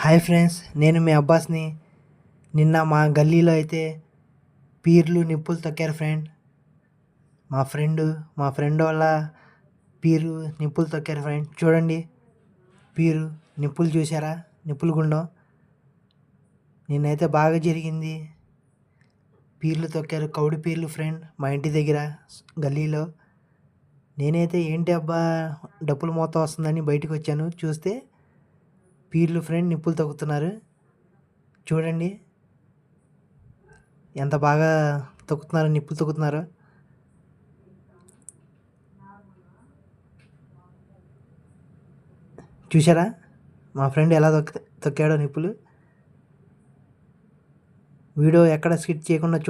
Hi friends, నేను మీ అబ్బాస్ని. నిన్న మా గల్లీలో అయితే పీర్లు నిప్పులు తొక్కారు ఫ్రెండ్. మా ఫ్రెండ్ వాళ్ళ పీరు నిప్పులు తొక్కారు ఫ్రెండ్. చూడండి, పీరు నిప్పులు చూసారా? నిప్పులు గుండం నిన్నైతే బాగా జరిగింది. పీర్లు తొక్కారు, కౌడి పీర్లు ఫ్రెండ్, మా ఇంటి దగ్గర గల్లీలో. నేనైతే ఏంటి అబ్బా డప్పులు మోత వస్తుందని బయటకు వచ్చాను. చూస్తే పీర్లు ఫ్రెండ్ నిప్పులు తొక్కుతున్నారు. చూడండి ఎంత బాగా తొక్కుతున్నారు, నిప్పులు తొక్కుతున్నారు. చూసారా మా ఫ్రెండ్ ఎలా తొక్కాడో నిప్పులు? వీడియో ఎక్కడ స్కిప్ చేయకుండా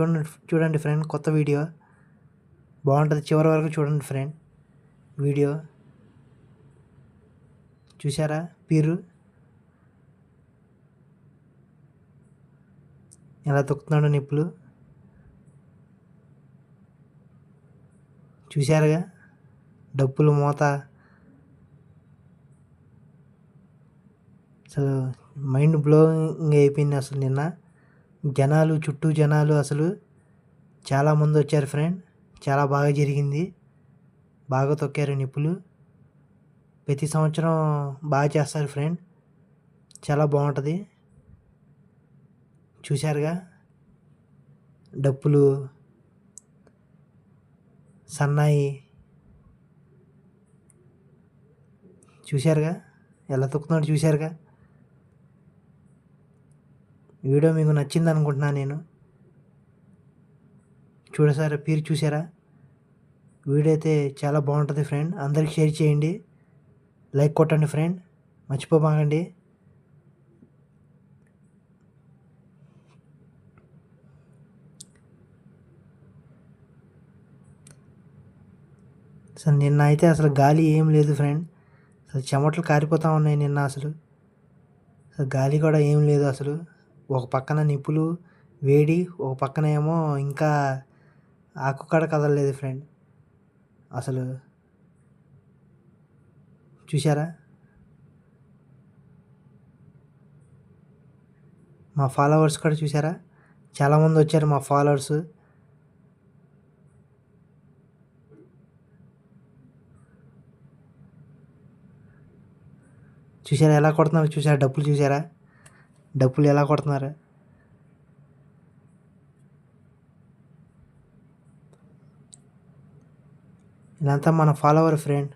చూడండి ఫ్రెండ్. కొత్త వీడియో బాగుంటుంది, చివరి వరకు చూడండి ఫ్రెండ్. వీడియో చూసారా? పీరు ఎలా తొక్కుతున్నాడో నిప్పులు చూశారుగా? డప్పులు మోత అసలు మైండ్ బ్లోయింగ్ అయిపోయింది. అసలు నిన్న చుట్టూ జనాలు అసలు చాలామంది వచ్చారు ఫ్రెండ్. చాలా బాగా జరిగింది, బాగా తొక్కారు నిప్పులు. ప్రతి సంవత్సరం బాగా చేస్తారు ఫ్రెండ్, చాలా బాగుంటుంది. చూశారుగా? డప్పులు, సన్నాయి చూశారుగా ఎలా తొక్కుతున్నాడు? చూశారుగా? వీడియో మీకు నచ్చింది అనుకుంటున్నాను నేను. చూడసారా పీరు? చూసారా? వీడియో అయితే చాలా బాగుంటుంది ఫ్రెండ్. అందరికి షేర్ చేయండి, లైక్ కొట్టండి ఫ్రెండ్, మర్చిపోమాకండి. అసలు నిన్న అయితే అసలు గాలి ఏం లేదు ఫ్రెండ్. అసలు చెమటలు కారిపోతూ ఉన్నాయి నిన్న. అసలు గాలి కూడా ఏం లేదు అసలు. ఒక పక్కన నిప్పులు వేడి, ఒక పక్కన ఏమో ఇంకా ఆకు కాడ కదలలేదు ఫ్రెండ్. అసలు చూసారా? మా ఫాలోవర్స్ కూడా చూసారా? చాలామంది వచ్చారు మా ఫాలోవర్స్. చూసారా ఎలా కొడుతున్నారు? చూసారా డప్పులు? చూసారా డప్పులు ఎలా కొడుతున్నారు? ఇదంతా మన ఫాలోవర్ ఫ్రెండ్.